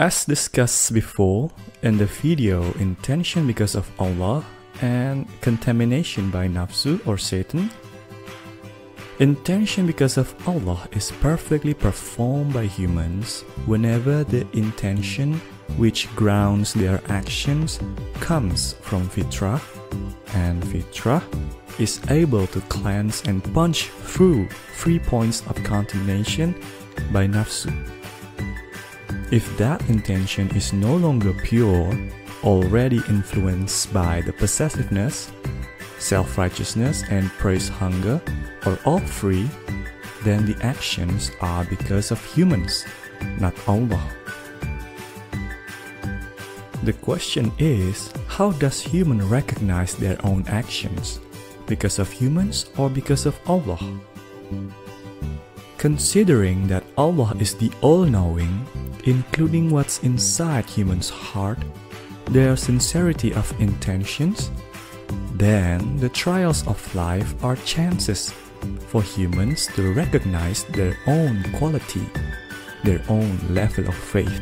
As discussed before in the video Intention because of Allah and Contamination by Nafsu or Satan, intention because of Allah is perfectly performed by humans whenever the intention which grounds their actions comes from fitrah, and fitrah is able to cleanse and punch through 3 points of contamination by nafsu. If that intention is no longer pure, already influenced by the possessiveness, self-righteousness and praise hunger, or all three, then the actions are because of humans, not Allah. The question is, how does human recognize their own actions? Because of humans or because of Allah? Considering that Allah is the all-knowing, including what's inside humans' heart, their sincerity of intentions, then the trials of life are chances for humans to recognize their own quality, their own level of faith.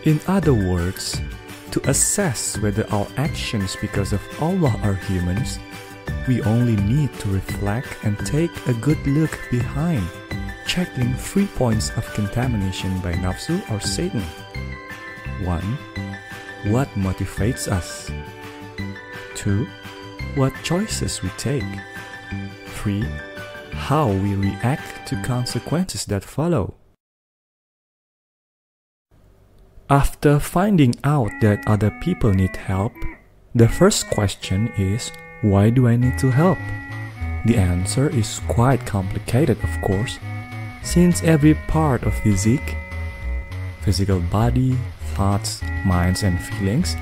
In other words, to assess whether our actions because of Allah are humans, we only need to reflect and take a good look behind, checking 3 points of contamination by nafsu or Satan. 1. What motivates us? 2. What choices we take? 3. How we react to consequences that follow. After finding out that other people need help, the first question is, why do I need to help? The answer is quite complicated, of course, since every part of physical body, thoughts, minds and feelings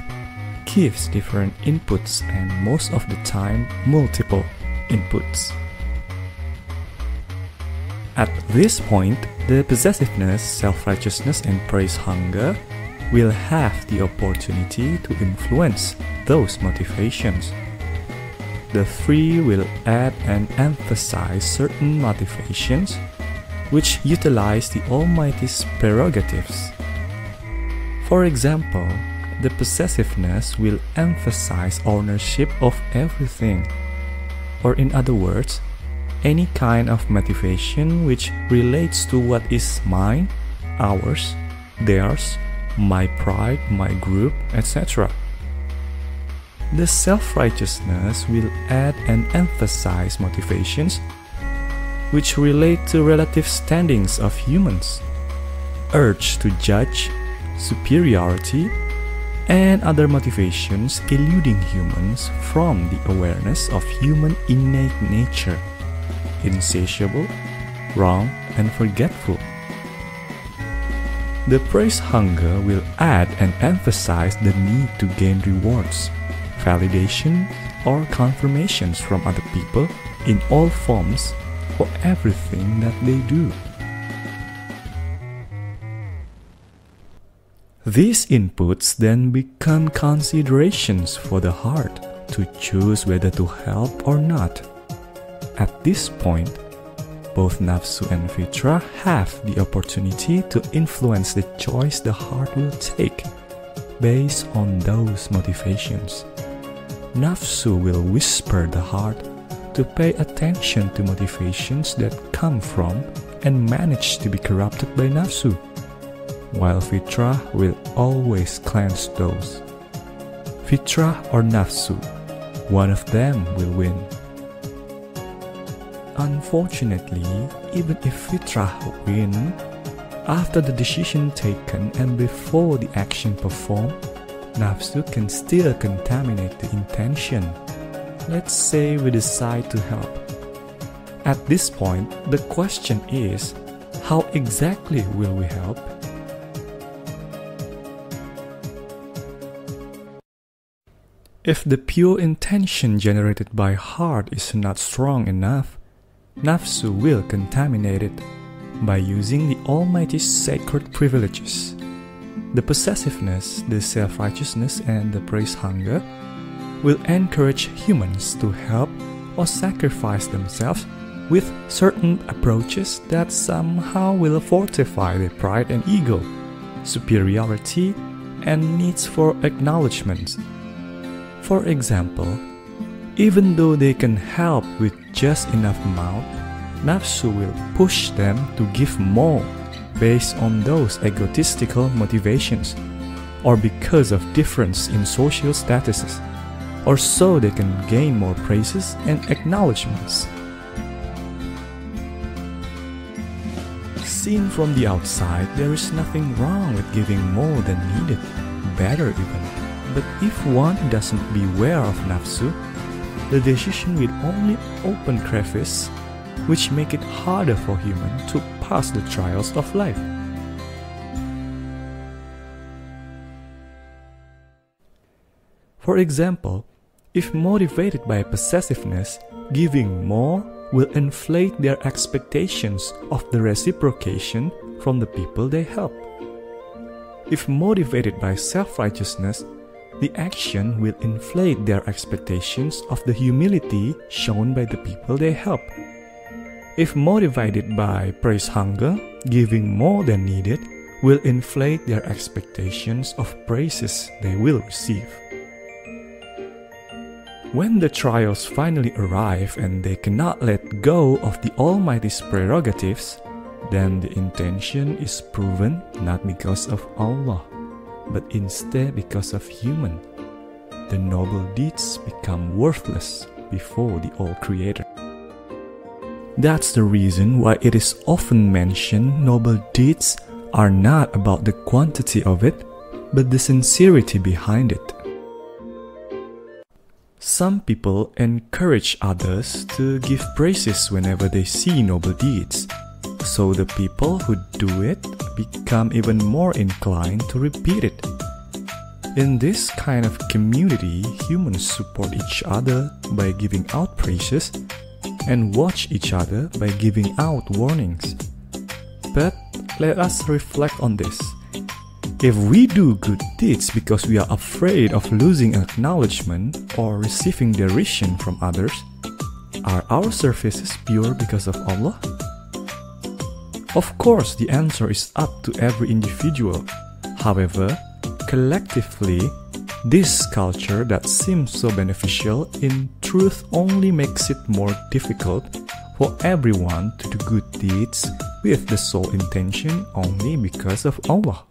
gives different inputs and most of the time multiple inputs. At this point, the possessiveness, self-righteousness and praise hunger will have the opportunity to influence those motivations. The three will add and emphasize certain motivations which utilize the Almighty's prerogatives. For example, the possessiveness will emphasize ownership of everything, or in other words, any kind of motivation which relates to what is mine, ours, theirs, my pride, my group, etc. The self-righteousness will add and emphasize motivations which relate to relative standings of humans, urge to judge, superiority, and other motivations eluding humans from the awareness of human innate nature, insatiable, wrong, and forgetful. The praise hunger will add and emphasize the need to gain rewards, validation, or confirmations from other people in all forms for everything that they do. These inputs then become considerations for the heart to choose whether to help or not. At this point, both nafsu and fitrah have the opportunity to influence the choice the heart will take based on those motivations. Nafsu will whisper the heart to pay attention to motivations that come from and manage to be corrupted by nafsu, while fitrah will always cleanse those. Fitrah or nafsu, one of them will win. Unfortunately, even if fitrah win, after the decision taken and before the action performed, nafsu can still contaminate the intention. Let's say we decide to help. At this point, the question is, how exactly will we help? If the pure intention generated by heart is not strong enough, nafsu will contaminate it by using the Almighty's sacred privileges. The possessiveness, the self-righteousness, and the praise hunger will encourage humans to help or sacrifice themselves with certain approaches that somehow will fortify their pride and ego, superiority, and needs for acknowledgement. For example, even though they can help with just enough amount, nafsu will push them to give more based on those egotistical motivations, or because of difference in social statuses, or so they can gain more praises and acknowledgements. Seen from the outside, there is nothing wrong with giving more than needed, better even. But if one doesn't beware of nafsu, the decision will only open crevices which make it harder for human to pass the trials of life. For example, if motivated by possessiveness, giving more will inflate their expectations of the reciprocation from the people they help. If motivated by self-righteousness, the action will inflate their expectations of the humility shown by the people they help. If motivated by praise hunger, giving more than needed will inflate their expectations of praises they will receive. When the trials finally arrive and they cannot let go of the Almighty's prerogatives, then the intention is proven not because of Allah, but instead because of human. The noble deeds become worthless before the All-Creator. That's the reason why it is often mentioned noble deeds are not about the quantity of it, but the sincerity behind it. Some people encourage others to give praises whenever they see noble deeds, so the people who do it become even more inclined to repeat it. In this kind of community, humans support each other by giving out praises and watch each other by giving out warnings. But let us reflect on this. If we do good deeds because we are afraid of losing acknowledgement or receiving derision from others, are our services pure because of Allah? Of course, the answer is up to every individual. However, collectively, this culture that seems so beneficial in truth only makes it more difficult for everyone to do good deeds with the sole intention only because of Allah.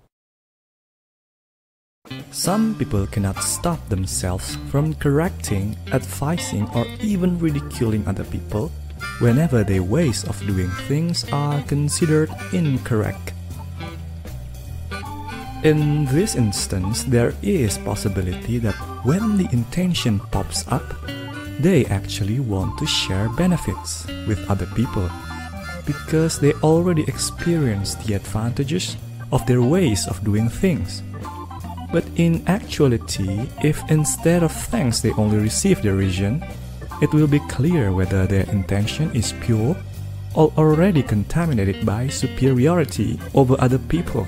Some people cannot stop themselves from correcting, advising, or even ridiculing other people whenever their ways of doing things are considered incorrect. In this instance, there is possibility that when the intention pops up, they actually want to share benefits with other people because they already experience the advantages of their ways of doing things. But in actuality, if instead of thanks they only receive derision, it will be clear whether their intention is pure or already contaminated by superiority over other people,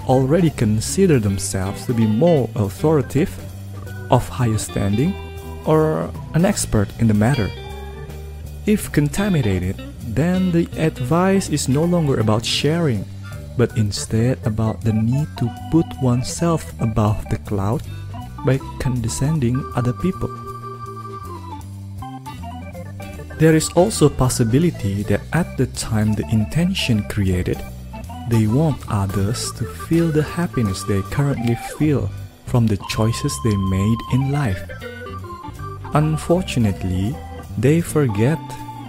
already consider themselves to be more authoritative, of higher standing, or an expert in the matter. If contaminated, then the advice is no longer about sharing, but instead about the need to put oneself above the cloud by condescending other people. There is also possibility that at the time the intention created, they want others to feel the happiness they currently feel from the choices they made in life. Unfortunately, they forget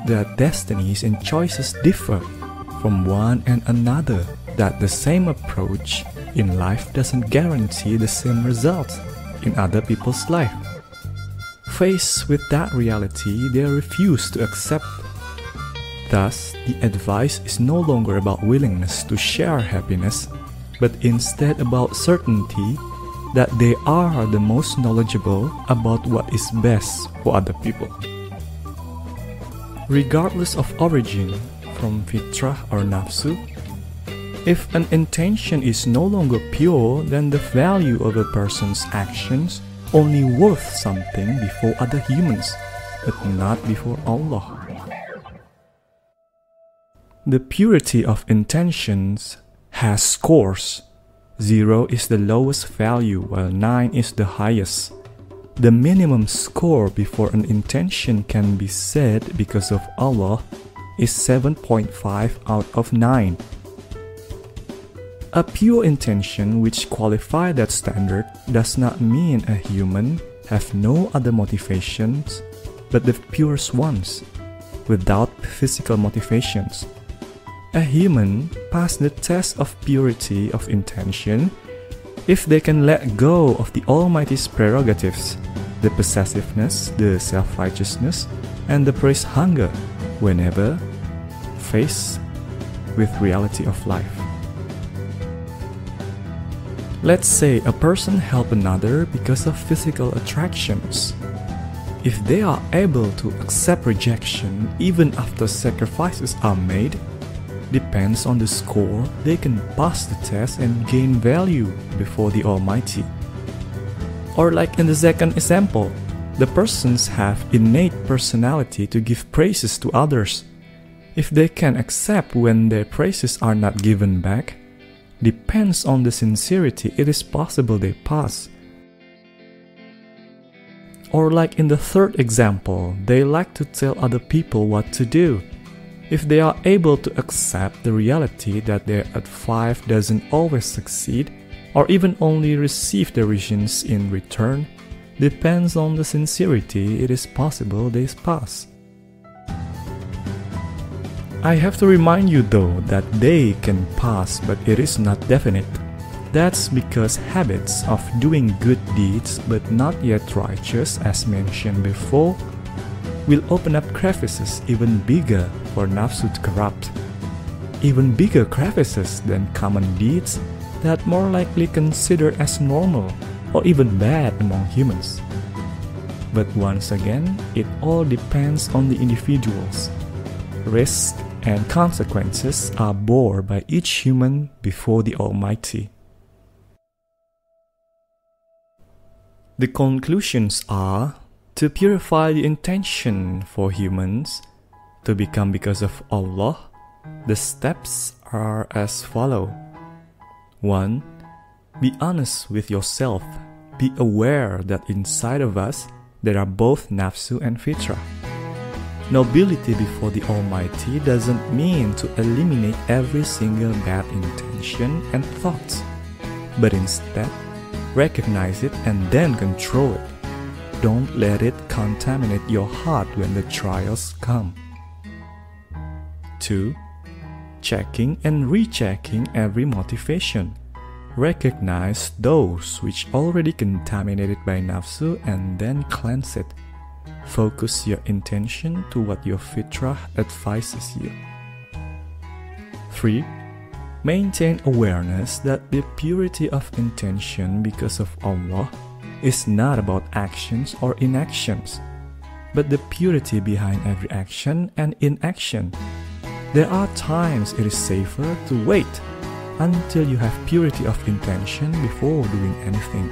that destinies and choices differ from one and another, that the same approach in life doesn't guarantee the same results in other people's life. Faced with that reality, they refuse to accept. Thus, the advice is no longer about willingness to share happiness, but instead about certainty that they are the most knowledgeable about what is best for other people. Regardless of origin, from fitrah or nafsu, if an intention is no longer pure, then the value of a person's actions only worth something before other humans, but not before Allah. The purity of intentions has scores. 0 is the lowest value while 9 is the highest. The minimum score before an intention can be said because of Allah is 7.5 out of 9. A pure intention which qualifies that standard does not mean a human have no other motivations but the purest ones, without physical motivations. A human pass the test of purity of intention if they can let go of the Almighty's prerogatives, the possessiveness, the self-righteousness, and the praise hunger whenever faced with reality of life. Let's say a person help another because of physical attractions. If they are able to accept rejection even after sacrifices are made, depends on the score, they can pass the test and gain value before the Almighty. Or like in the second example, the persons have innate personality to give praises to others. If they can accept when their praises are not given back, depends on the sincerity, it is possible they pass. Or like in the third example, they like to tell other people what to do. If they are able to accept the reality that their advice doesn't always succeed, or even only receive derisions in return, depends on the sincerity, it is possible they pass. I have to remind you though that they can pass, but it is not definite. That's because habits of doing good deeds but not yet righteous, as mentioned before, will open up crevices even bigger for nafsu to corrupt. Even bigger crevices than common deeds that more likely considered as normal or even bad among humans. But once again, it all depends on the individuals. Risks and consequences are borne by each human before the Almighty. The conclusions are: to purify the intention for humans to become because of Allah, the steps are as follow. 1. Be honest with yourself. Be aware that inside of us there are both nafsu and fitrah. Nobility before the Almighty doesn't mean to eliminate every single bad intention and thought, but instead recognize it and then control it. Don't let it contaminate your heart when the trials come. 2. Checking and rechecking every motivation. Recognize those which already contaminated by nafsu and then cleanse it. Focus your intention to what your fitrah advises you. 3. Maintain awareness that the purity of intention because of Allah is not about actions or inactions, but the purity behind every action and inaction. There are times it is safer to wait until you have purity of intention before doing anything.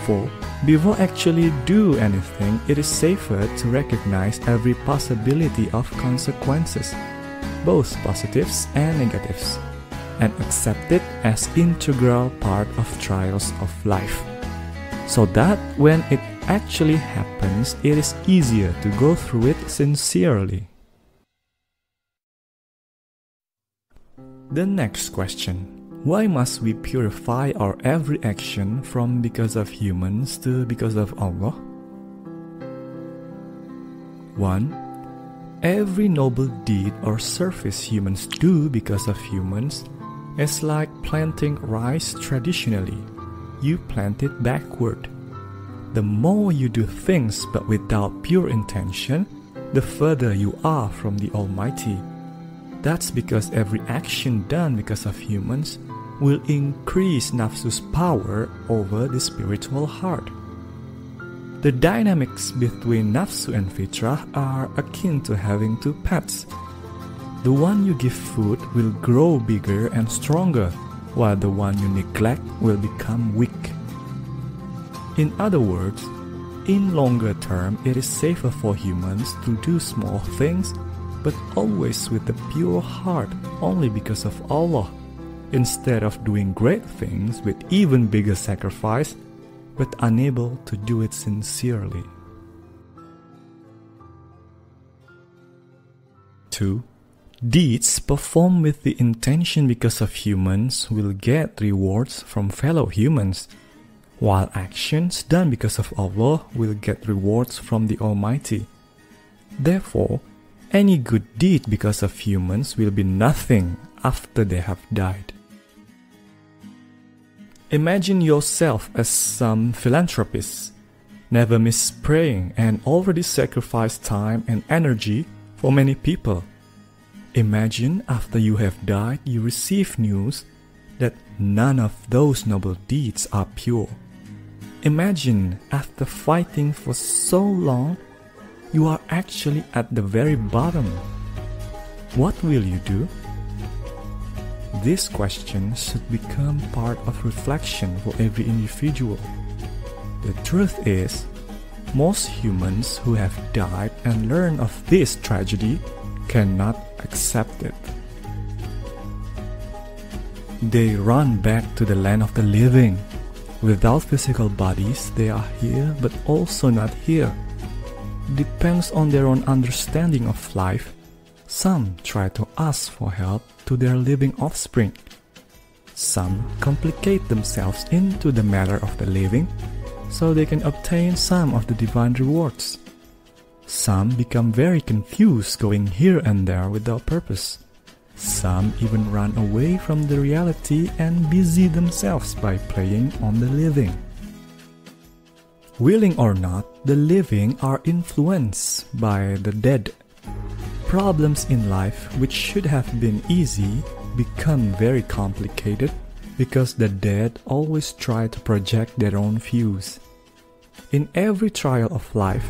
4. Before actually do anything, it is safer to recognize every possibility of consequences, both positives and negatives, and accept it as integral part of trials of life, so that when it actually happens, it is easier to go through it sincerely. The next question: why must we purify our every action from because of humans to because of Allah? 1. Every noble deed or service humans do because of humans is like planting rice traditionally. You plant it backward. The more you do things but without pure intention, the further you are from the Almighty. That's because every action done because of humans will increase nafsu's power over the spiritual heart. The dynamics between nafsu and fitrah are akin to having two pets. The one you give food will grow bigger and stronger, while the one you neglect will become weak. In other words, In longer term, it is safer for humans to do small things, but always with a pure heart, only because of Allah, instead of doing great things with even bigger sacrifice, but unable to do it sincerely. 2. Deeds performed with the intention because of humans will get rewards from fellow humans, while actions done because of Allah will get rewards from the Almighty. Therefore, any good deed because of humans will be nothing after they have died. Imagine yourself as some philanthropist, never miss praying and already sacrificed time and energy for many people. Imagine after you have died you receive news that none of those noble deeds are pure. Imagine after fighting for so long, you are actually at the very bottom. What will you do? This question should become part of reflection for every individual. The truth is, most humans who have died and learned of this tragedy cannot accept it. They run back to the land of the living. Without physical bodies, they are here but also not here. Depends on their own understanding of life. Some try to ask for help to their living offspring. Some complicate themselves into the matter of the living so they can obtain some of the divine rewards. Some become very confused, going here and there without purpose. Some even run away from the reality and busy themselves by playing on the living. Willing or not, the living are influenced by the dead. Problems in life which should have been easy become very complicated because the dead always try to project their own views. In every trial of life,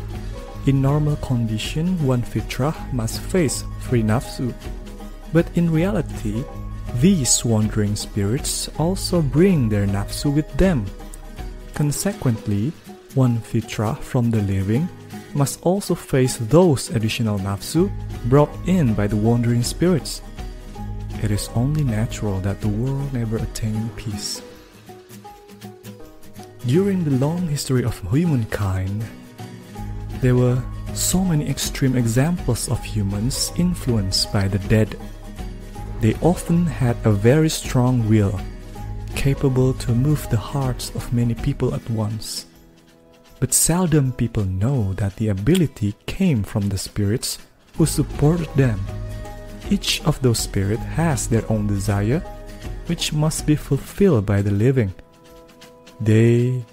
in normal condition, one fitrah must face three nafsu. But in reality, these wandering spirits also bring their nafsu with them. Consequently, one fitrah from the living must also face those additional nafsu brought in by the wandering spirits. It is only natural that the world never attained peace. During the long history of humankind, there were so many extreme examples of humans influenced by the dead. They often had a very strong will, capable to move the hearts of many people at once. But seldom people know that the ability came from the spirits who supported them. Each of those spirits has their own desire, which must be fulfilled by the living. They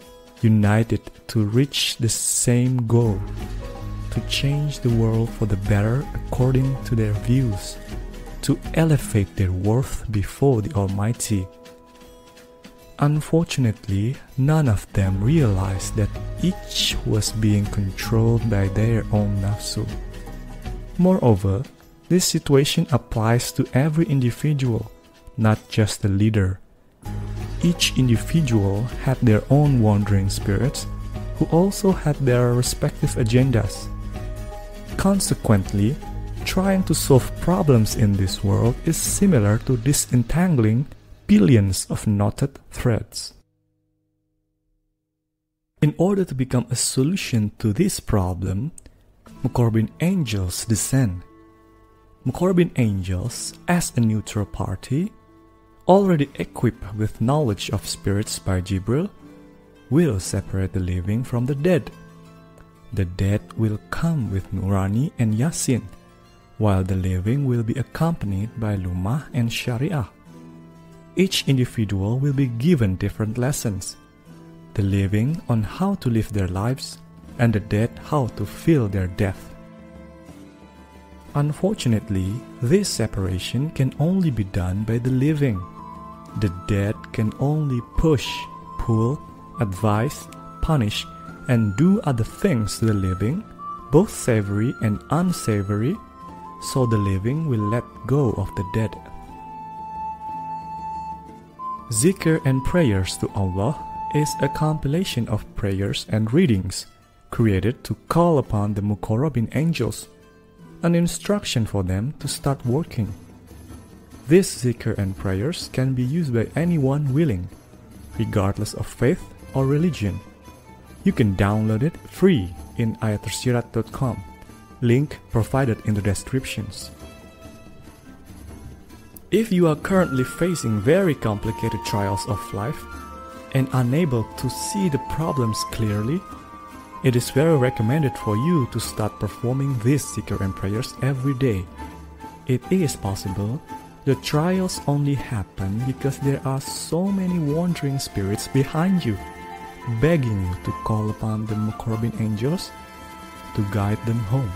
united to reach the same goal, to change the world for the better according to their views, to elevate their worth before the Almighty. Unfortunately, none of them realized that each was being controlled by their own nafsu. Moreover, this situation applies to every individual, not just the leader. Each individual had their own wandering spirits who also had their respective agendas. Consequently, trying to solve problems in this world is similar to disentangling billions of knotted threads. In order to become a solution to this problem, Muqarrabin angels descend. Muqarrabin angels, as a neutral party, already equipped with knowledge of spirits by Jibril, will separate the living from the dead. The dead will come with Nurani and Yasin, while the living will be accompanied by Lumah and Syariah. Each individual will be given different lessons. The living on how to live their lives, and the dead how to feel their death. Unfortunately, this separation can only be done by the living. The dead can only push, pull, advise, punish, and do other things to the living, both savory and unsavory, so the living will let go of the dead. Zikr and prayers to Allah is a compilation of prayers and readings created to call upon the Mukorobin angels, an instruction for them to start working. These zikr and prayers can be used by anyone willing, regardless of faith or religion. You can download it free in ayattersirat.com, link provided in the descriptions. If you are currently facing very complicated trials of life and unable to see the problems clearly, it is very recommended for you to start performing these zikr and prayers every day. It is possible the trials only happen because there are so many wandering spirits behind you, begging you to call upon the Mukorobin angels to guide them home.